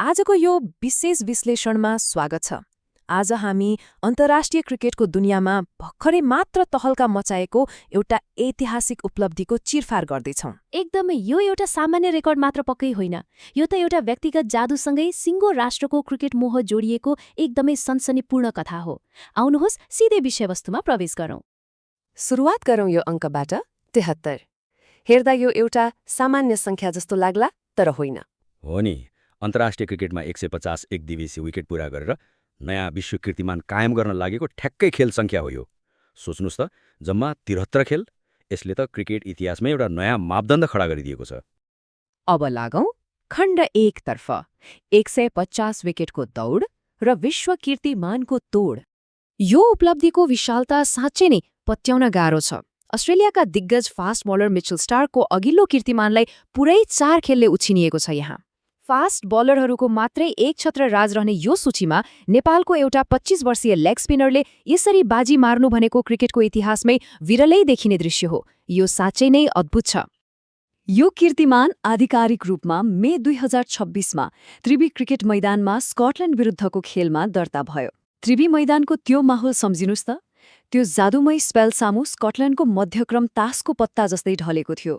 आजको यो विशेष विश्लेषणमा स्वागत छ। आज हामी अन्तर्राष्ट्रिय क्रिकेटको दुनियाँमा भर्खरै मात्र तहल्का मचाएको एउटा ऐतिहासिक उपलब्धिको चिरफार गर्दैछौँ। एकदमै यो एउटा सामान्य रेकर्ड मात्र पक्कै होइन, यो त एउटा व्यक्तिगत जादुसँगै सिङ्गो राष्ट्रको क्रिकेट मोह जोडिएको एकदमै सनसनीपूर्ण कथा हो। आउनुहोस् सिधै विषयवस्तुमा प्रवेश गरौँ। सुरुवात गरौँ यो अङ्कबाट 73। हेर्दा यो एउटा सामान्य सङ्ख्या जस्तो लाग्ला, तर होइन। हो नि, अन्तर्राष्ट्रिय क्रिकेटमा 150 एकदिवसीय विकेट पूरा गरेर नयाँ विश्व कीर्तिमान कायम गर्न लागेको ठ्याक्कै खेल सङ्ख्या हो यो। सोच्नुहोस् त, जम्मा 73 खेल। यसले त क्रिकेट इतिहासमै एउटा नयाँ मापदण्ड खडा गरिदिएको छ। अब लागौँ खण्ड 1 तर्फ। 150 विकेटको दौड र विश्व कीर्तिमानको तोड। यो उपलब्धिको विशालता साँच्चै नै पत्याउन गाह्रो छ। अस्ट्रेलियाका दिग्गज फास्ट बलर मिचेल स्टार्कको अघिल्लो कीर्तिमानलाई पुरै 4 खेलले उछिनिएको छ। यहाँ फास्ट बलरहरूको मात्रै एक छत्र राज रहने यो सूचीमा नेपालको एउटा 25 वर्षीय लेग स्पिनरले यसरी बाजी मार्नु भनेको क्रिकेटको इतिहासमै विरलै देखिने दृश्य हो। यो साँच्चै नै अद्भुत छ। यो कीर्तिमान आधिकारिक रूपमा मे 2026मा त्रिवी क्रिकेट मैदानमा स्कटल्यान्ड विरुद्धको खेलमा दर्ता भयो। त्रिवी मैदानको त्यो माहौल सम्झिनुस् त। त्यो जादुमय स्पेल सामु स्कटल्यान्डको मध्यक्रम तासको पत्ता जस्तै ढलेको थियो।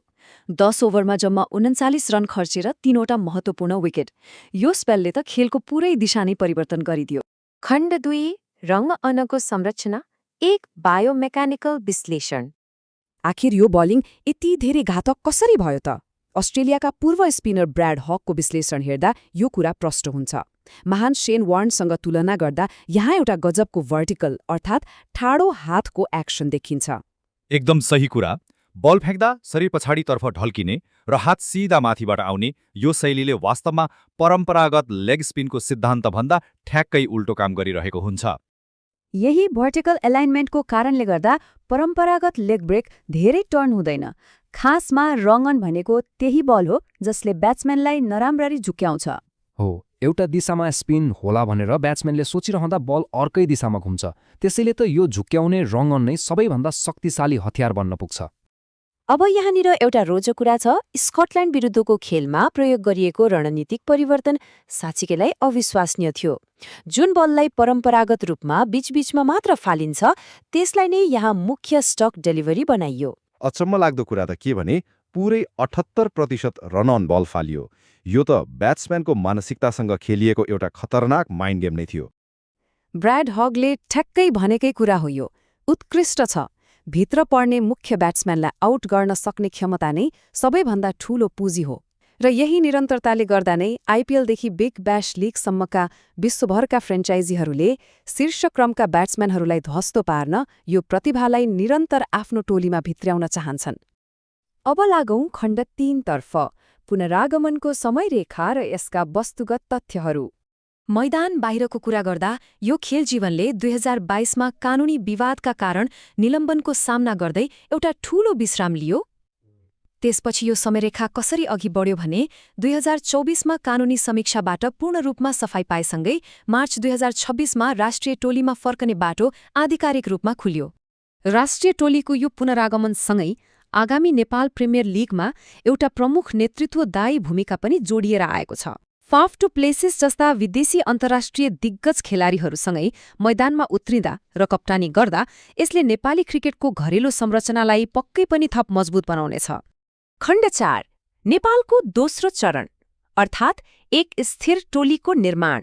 10 ओभरमा जम्मा 39 रन खर्चेर 3वटा महत्त्वपूर्ण विकेट। यो स्पेलले त खेलको पुरै दिशा नै परिवर्तन गरिदियो। खण्ड 2 रङ अनको संरचना, एक बायोमेकानिकल विश्लेषण। आखिर यो बलिङ यति धेरै घातक कसरी भयो त? अस्ट्रेलियाका पूर्व स्पिनर ब्राड हकको विश्लेषण हेर्दा यो कुरा प्रष्ट हुन्छ। महान शेन वार्नसँग तुलना गर्दा यहाँ एउटा गजबको भर्टिकल अर्थात् ठाडो हातको एक्सन देखिन्छ। एकदम सही कुरा। बल फ्याँक्दा शरीर पछाडितर्फ ढल्किने र हात सिधा माथिबाट आउने यो शैलीले वास्तवमा परम्परागत लेग स्पिनको सिद्धान्तभन्दा ठ्याक्कै उल्टो काम गरिरहेको हुन्छ। यही भर्टिकल एलाइनमेन्टको कारणले गर्दा परम्परागत लेग ब्रेक धेरै टर्न हुँदैन। खासमा रङन भनेको त्यही बल हो जसले ब्याट्सम्यानलाई नराम्ररी झुक्याउँछ। हो, एउटा दिशामा स्पिन होला भनेर ब्याट्सम्यानले सोचिरहँदा बल अर्कै दिशामा घुम्छ। त्यसैले त यो झुक्याउने रङन नै सबैभन्दा शक्तिशाली हतियार बन्न पुग्छ। अब यहाँनिर एउटा रोचक कुरा छ। स्कटल्यान्ड विरुद्धको खेलमा प्रयोग गरिएको रणनीतिक परिवर्तन साँच्चीकै अविश्वसनीय थियो। जुन बललाई परम्परागत रूपमा बीचबीचमा मात्र फालिन्छ, त्यसलाई नै यहाँ मुख्य स्टक डेलिभरी बनाइयो। अचम्म लाग्दो कुरा त के भने पुरै 78% रन अन बल फालियो। यो त ब्याट्सम्यानको मानसिकतासँग खेलिएको एउटा खतरनाक माइन्ड गेम नै थियो। ब्राड हगले ठ्याक्कै भनेकै कुरा हो। यो उत्कृष्ट छ। भित्र पर्ने मुख्य ब्याट्सम्यानलाई आउट गर्न सक्ने क्षमता नै सबैभन्दा ठूलो पुँजी हो। र यही निरन्तरताले गर्दा नै आइपिएलदेखि बिग ब्याश लिगसम्मका विश्वभरका फ्रेन्चाइजीहरूले शीर्ष क्रमका ब्याट्सम्यानहरूलाई ध्वस्त पार्न यो प्रतिभालाई निरन्तर आफ्नो टोलीमा भित्र्याउन चाहन्छन्। अब लागौँ खण्ड 3 तर्फ। पुनरागमनको समयरेखा र यसका वस्तुगत तथ्यहरू। मैदान बाहिरको कुरा गर्दा यो खेल जीवनले 2022मा कानूनी विवादका कारण निलम्बनको सामना गर्दै एउटा ठूलो विश्राम लियो। त्यसपछि यो समयरेखा कसरी अघि बढ्यो भने 2024मा कानूनी समीक्षाबाट पूर्ण रूपमा सफाई पाएसँगै मार्च 2026मा राष्ट्रिय टोलीमा फर्कने बाटो आधिकारिक रूपमा खुल्यो। राष्ट्रिय टोलीको यो पुनरागमनसँगै आगामी नेपाल प्रिमियर लिगमा एउटा प्रमुख नेतृत्वदायी भूमिका पनि जोडिएर आएको छ। फाफ टु प्लेसेस जस्ता विदेशी अन्तर्राष्ट्रिय दिग्गज खेलाडीहरूसँगै मैदानमा उत्रिँदा र कप्तानी गर्दा यसले नेपाली क्रिकेटको घरेलु संरचनालाई पक्कै पनि थप मजबुत बनाउनेछ। खण्ड 4 नेपालको दोस्रो चरण अर्थात् एक स्थिर टोलीको निर्माण।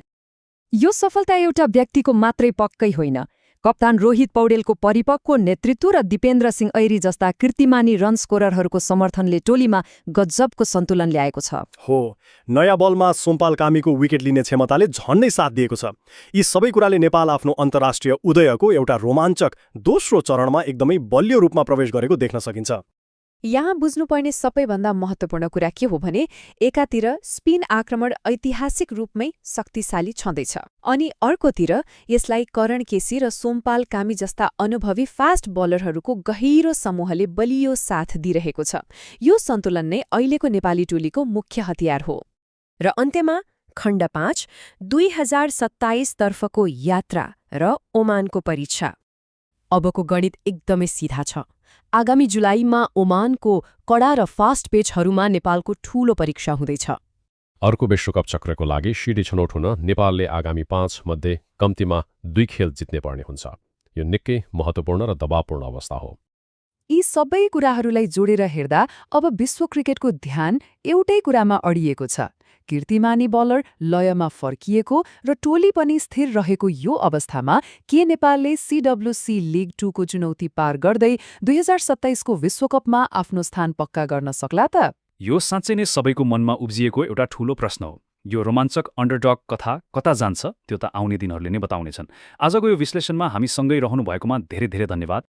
यो सफलता एउटा व्यक्तिको मात्रै पक्कै होइन। कप्तान रोहित पौडेलको परिपक्व नेतृत्व र दिपेन्द्र सिंह ऐरी जस्ता कीर्तिमानी रन स्कोररहरूको समर्थनले टोलीमा गजबको सन्तुलन ल्याएको छ। हो, नयाँ बलमा सोमपाल कामीको विकेट लिने क्षमताले झन्नै साथ दिएको छ। यी सबै कुराले नेपाल आफ्नो अन्तर्राष्ट्रिय उदयको एउटा रोमाञ्चक दोस्रो चरणमा एकदमै बलियो रूपमा प्रवेश गरेको देख्न सकिन्छ। यहाँ बुझ्नुपर्ने सबैभन्दा महत्त्वपूर्ण कुरा के हो भने एकातिर स्पिन आक्रमण ऐतिहासिक रूपमै शक्तिशाली छँदैछ, अनि अर्कोतिर यसलाई करण केसी र सोमपाल कामी जस्ता अनुभवी फास्ट बलरहरूको गहिरो समूहले बलियो साथ दिइरहेको छ। यो सन्तुलन नै अहिलेको नेपाली टोलीको मुख्य हतियार हो। र अन्त्यमा खण्ड 5 2027 तर्फको यात्रा र ओमानको परीक्षा। अबको गणित एकदमै सिधा छ। आगामी जुलाईमा ओमानको कडा र फास्ट पेचहरूमा नेपालको ठूलो परीक्षा हुँदैछ। अर्को विश्वकप चक्रको लागि सिडी छनौट हुन नेपालले आगामी 5 मध्ये कम्तीमा 2 खेल जित्ने पर्ने हुन्छ। यो निकै महत्त्वपूर्ण र दबावपूर्ण अवस्था हो। यी सबै कुराहरूलाई जोडेर हेर्दा अब विश्व क्रिकेटको ध्यान एउटै कुरामा अडिएको छ। कीर्तिमानी बलर लयमा फर्किएको र टोली पनि स्थिर रहेको यो अवस्थामा के नेपालले CWC लिग 2 को चुनौती पार गर्दै 2027 को विश्वकपमा आफ्नो स्थान पक्का गर्न सक्ला त? यो साँच्चै नै सबैको मनमा उब्जिएको एउटा ठूलो प्रश्न हो। यो रोमाञ्चक अन्डरडग कथा कता जान्छ त्यो त आउने दिनहरूले नै बताउनेछन्। आजको यो विश्लेषणमा हामी सँगै रहनु भएकोमा धेरै धेरै धन्यवाद।